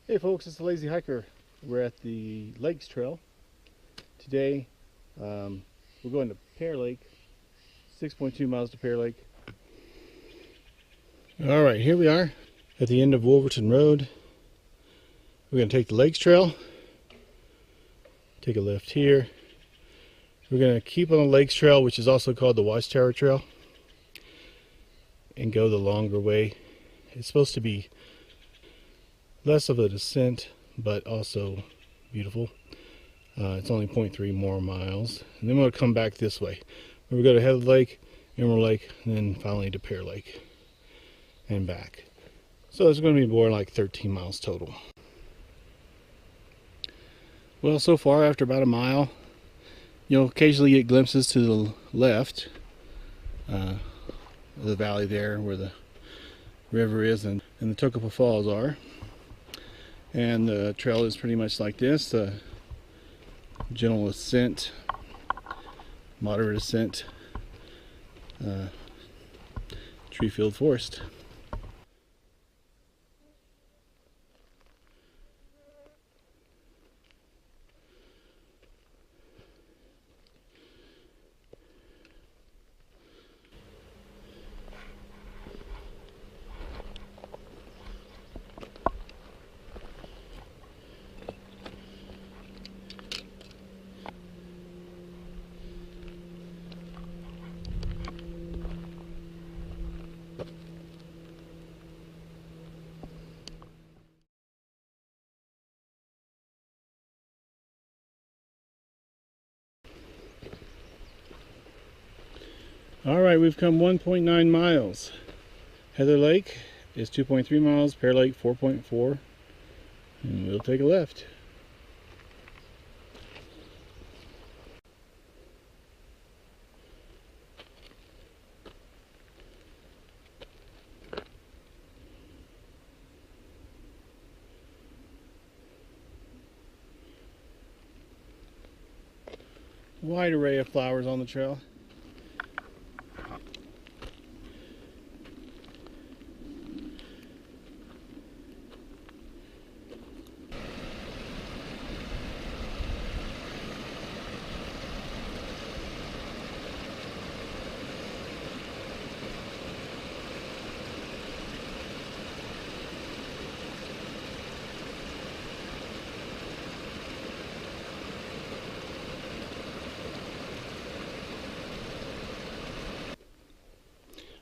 Hey folks, it's the Lazy Hiker. We're at the Lakes Trail. Today we're going to Pear Lake, 6.2 miles to Pear Lake. Alright, here we are at the end of Wolverton Road. We're going to take the Lakes Trail, take a left here. We're going to keep on the Lakes Trail, which is also called the Watchtower Trail, and go the longer way. It's supposed to be less of a descent, but also beautiful. It's only 0.3 more miles. And then we'll come back this way. We'll go to Head Lake, Emerald Lake, and then finally to Pear Lake and back. So it's going to be more like 13 miles total. Well, so far, after about a mile, you'll occasionally get glimpses to the left, the valley there where the river is and the Copa Falls are. And the trail is pretty much like this, gentle ascent, moderate ascent, tree-filled forest. Alright, we've come 1.9 miles. Heather Lake is 2.3 miles, Pear Lake 4.4, and we'll take a left. Wide array of flowers on the trail.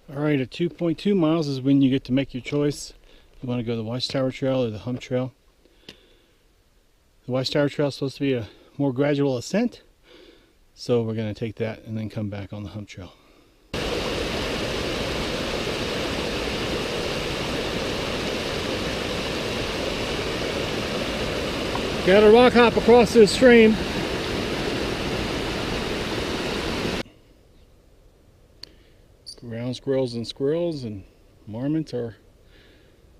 Alright, at 2.2 miles is when you get to make your choice. You want to go the Watchtower Trail or the Hume Trail. The Watchtower Trail is supposed to be a more gradual ascent, so we're going to take that and then come back on the Hume Trail. Got to rock hop across this stream. Ground squirrels and marmots are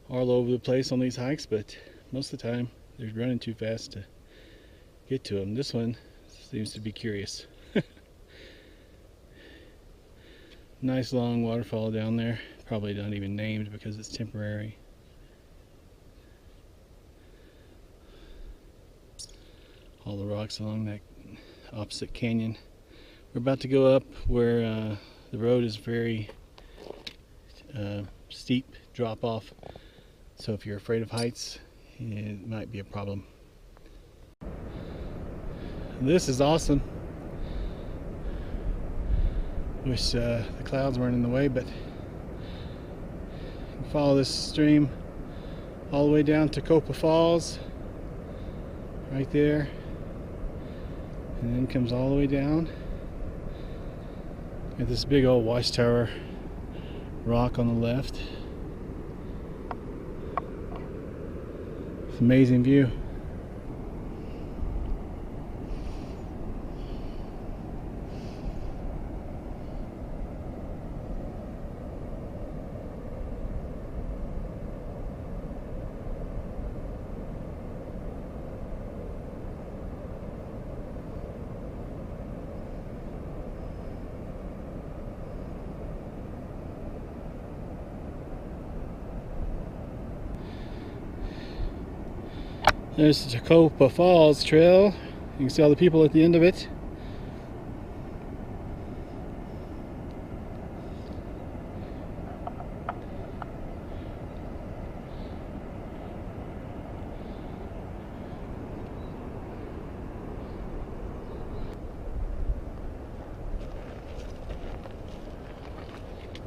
all over the place on these hikes, but most of the time they're running too fast to get to them. This one seems to be curious. Nice long waterfall down there, probably not even named because it's temporary. All the rocks along that opposite canyon. We're about to go up where the road is very steep drop off, so if you're afraid of heights, it might be a problem. This is awesome. Wish the clouds weren't in the way, but you can follow this stream all the way down to Copa Falls, right there, and then comes all the way down. Got this big old Watchtower rock on the left. It's an amazing view. There's the Copa Falls trail. You can see all the people at the end of it.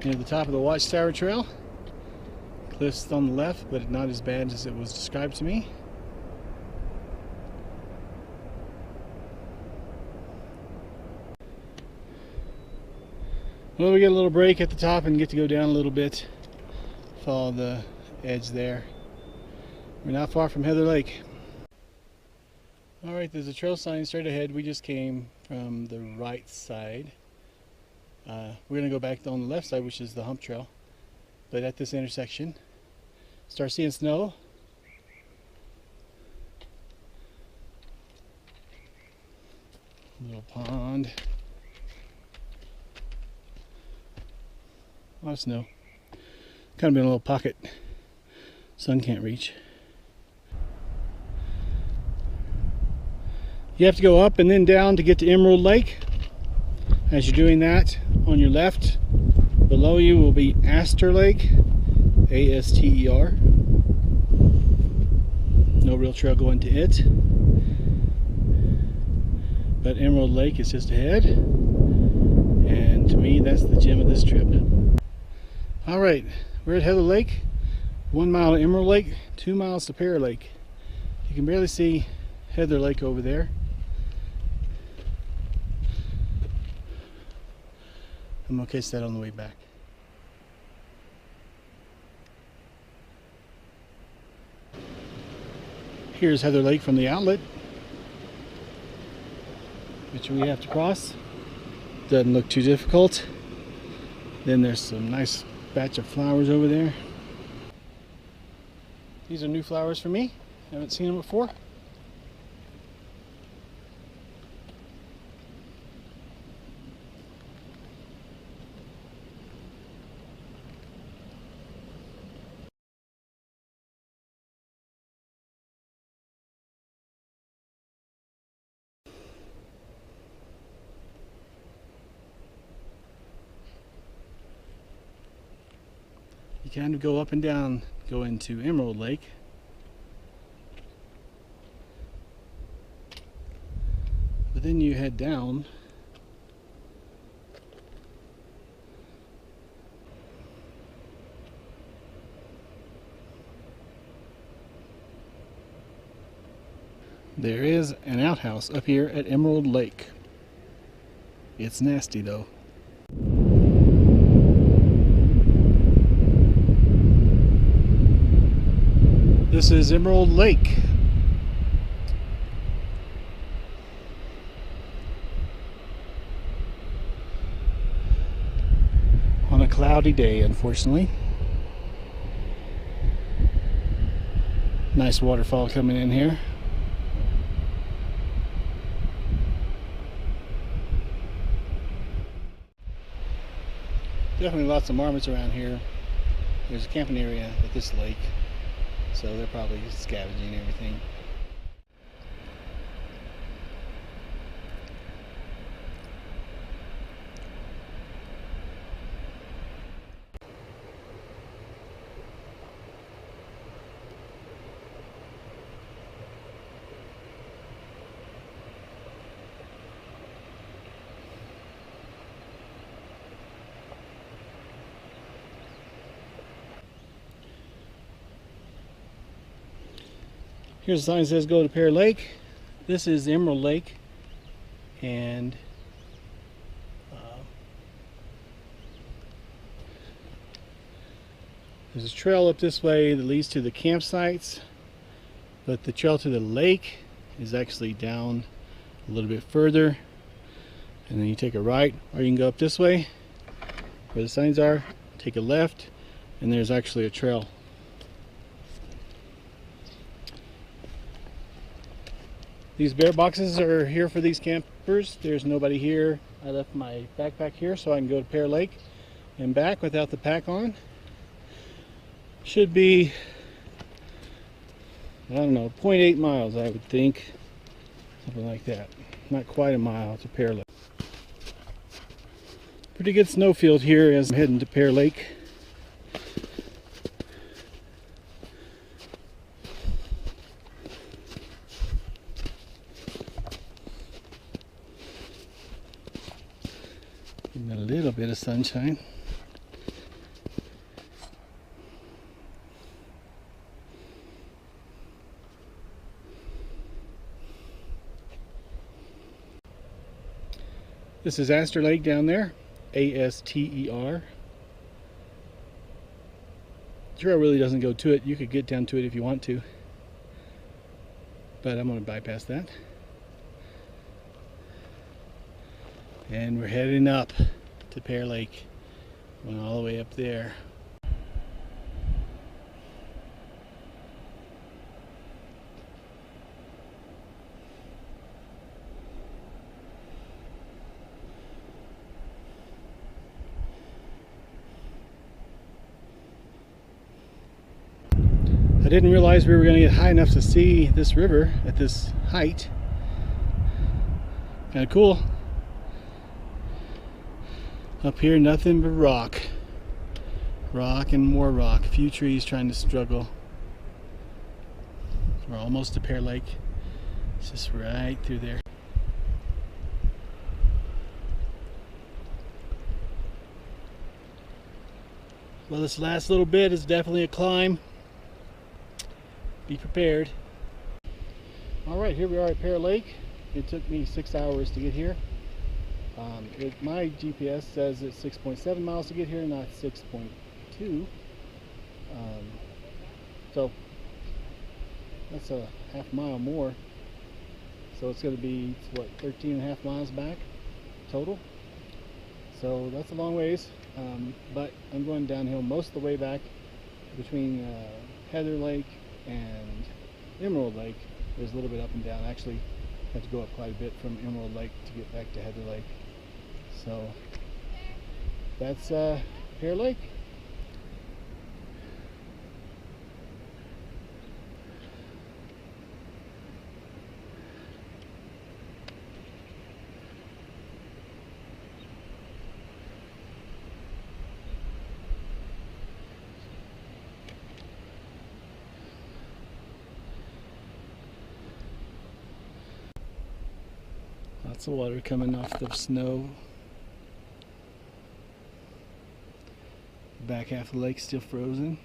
Near the top of the Watchtower Trail. Cliffs on the left, but not as bad as it was described to me. Well, we get a little break at the top and get to go down a little bit. Follow the edge there. We're not far from Heather Lake. Alright, there's a trail sign straight ahead. We just came from the right side. We're going to go back on the left side, which is the hump trail. But at this intersection, start seeing snow. Little pond. A lot of snow. Kind of been a little pocket. Sun can't reach. You have to go up and then down to get to Emerald Lake. As you're doing that, on your left, below you will be Aster Lake, A-S-T-E-R. No real trail going to it. But Emerald Lake is just ahead. And to me, that's the gem of this trip. Alright, we're at Heather Lake. 1 mile to Emerald Lake, 2 miles to Pear Lake. You can barely see Heather Lake over there. I'm going to catch that on the way back. Here's Heather Lake from the outlet, which we have to cross. Doesn't look too difficult. Then there's some nice batch of flowers over there. These are new flowers for me. Haven't seen them before. You kind of go up and down, go into Emerald Lake. But then you head down. There is an outhouse up here at Emerald Lake. It's nasty though. This is Emerald Lake. On a cloudy day, unfortunately. Nice waterfall coming in here. Definitely lots of marmots around here. There's a camping area at this lake, so they're probably scavenging everything. Here's a sign that says go to Pear Lake. This is Emerald Lake, and there's a trail up this way that leads to the campsites, but the trail to the lake is actually down a little bit further, and then you take a right, or you can go up this way where the signs are, take a left, and there's actually a trail. These bear boxes are here for these campers. There's nobody here. I left my backpack here so I can go to Pear Lake and back without the pack on. Should be I don't know, 0.8 miles I would think. Something like that. Not quite a mile to Pear Lake. Pretty good snowfield here as I'm heading to Pear Lake. Getting a little bit of sunshine. This is Aster Lake down there, A-S-T-E-R. The trail really doesn't go to it. You could get down to it if you want to, but I'm going to bypass that. And we're heading up to Pear Lake. Went all the way up there. I didn't realize we were going to get high enough to see this river at this height. Kind of cool. Up here, nothing but rock. Rock and more rock. A few trees trying to struggle. We're almost to Pear Lake. It's just right through there. Well, this last little bit is definitely a climb. Be prepared. Alright, here we are at Pear Lake. It took me 6 hours to get here. My GPS says it's 6.7 miles to get here, not 6.2. So that's a half mile more. So it's going to be, what, 13 and a half miles back total. So that's a long ways. But I'm going downhill most of the way back between Heather Lake and Emerald Lake. There's a little bit up and down. Actually, I have to go up quite a bit from Emerald Lake to get back to Heather Lake. So that's Pear Lake. Lots of water coming off the snow. The back half of the lake still frozen.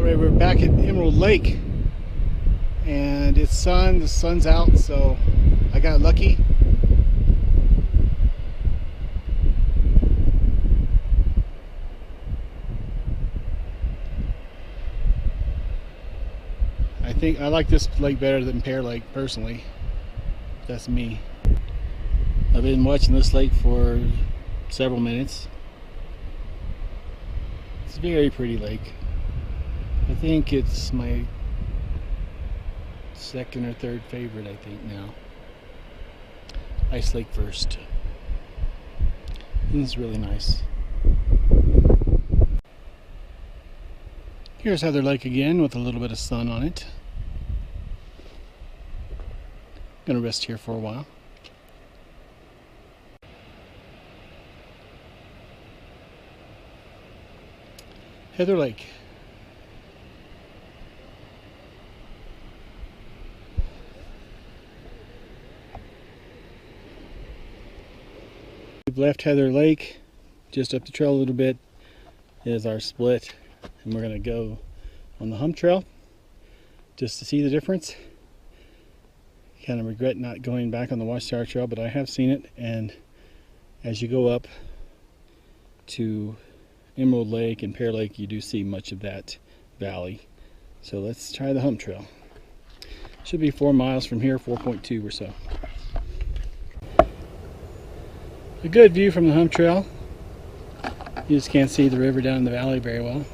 We're back at Emerald Lake and the sun's out, so I got lucky. I think I like this lake better than Pear Lake personally. That's me. I've been watching this lake for several minutes. It's a very pretty lake. I think it's my second or third favorite, I think, now. Ice Lake first. And it's really nice. Here's Heather Lake again with a little bit of sun on it. Gonna rest here for a while. Heather Lake. We've left Heather Lake. Just up the trail a little bit is our split, and we're going to go on the Hume Trail just to see the difference. Kind of regret not going back on the Watchtower Trail, but I have seen it, and As you go up to Emerald Lake and Pear Lake, you do see much of that valley. So let's try the Hume Trail. Should be 4 miles from here, 4.2 or so. A good view from the Hume Trail. You just can't see the river down in the valley very well.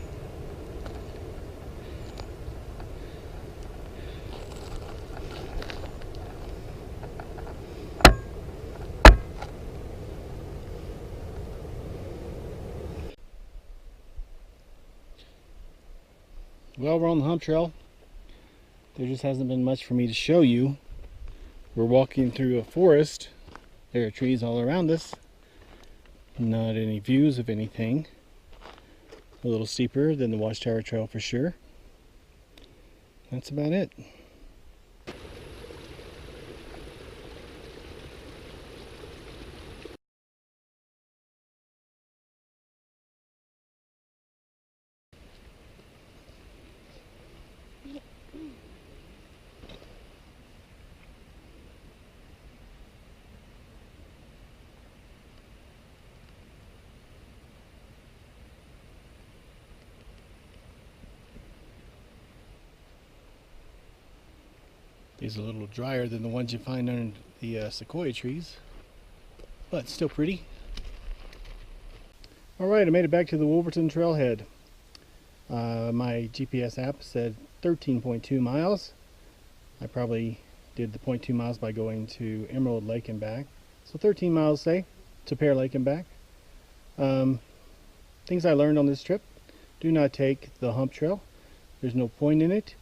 Well, we're on the Hume Trail. There just hasn't been much for me to show you. We're walking through a forest. There are trees all around us. Not any views of anything. A little steeper than the Watchtower Trail for sure. That's about it. These are a little drier than the ones you find under the sequoia trees, but still pretty. Alright, I made it back to the Wolverton Trailhead. My GPS app said 13.2 miles. I probably did the 0.2 miles by going to Emerald Lake and back. So 13 miles, say, to Pear Lake and back. Things I learned on this trip: do not take the Hume Trail. There's no point in it.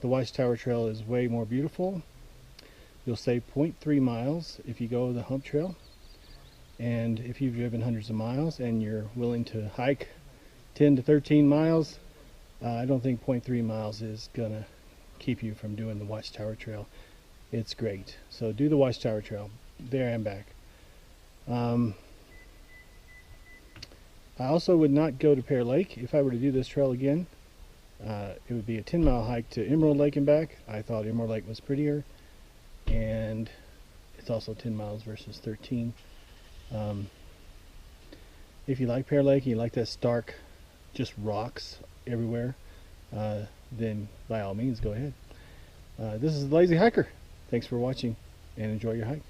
The Watchtower Trail is way more beautiful. You'll save 0.3 miles if you go the Hume Trail. And if you've driven hundreds of miles and you're willing to hike 10 to 13 miles, I don't think 0.3 miles is gonna keep you from doing the Watchtower Trail. It's great. So do the Watchtower Trail there and back. I also would not go to Pear Lake if I were to do this trail again. It would be a 10-mile hike to Emerald Lake and back. I thought Emerald Lake was prettier, and it's also 10 miles versus 13. If you like Pear Lake and you like that stark, just rocks everywhere, then by all means go ahead. This is the Lazy Hiker. Thanks for watching and enjoy your hike.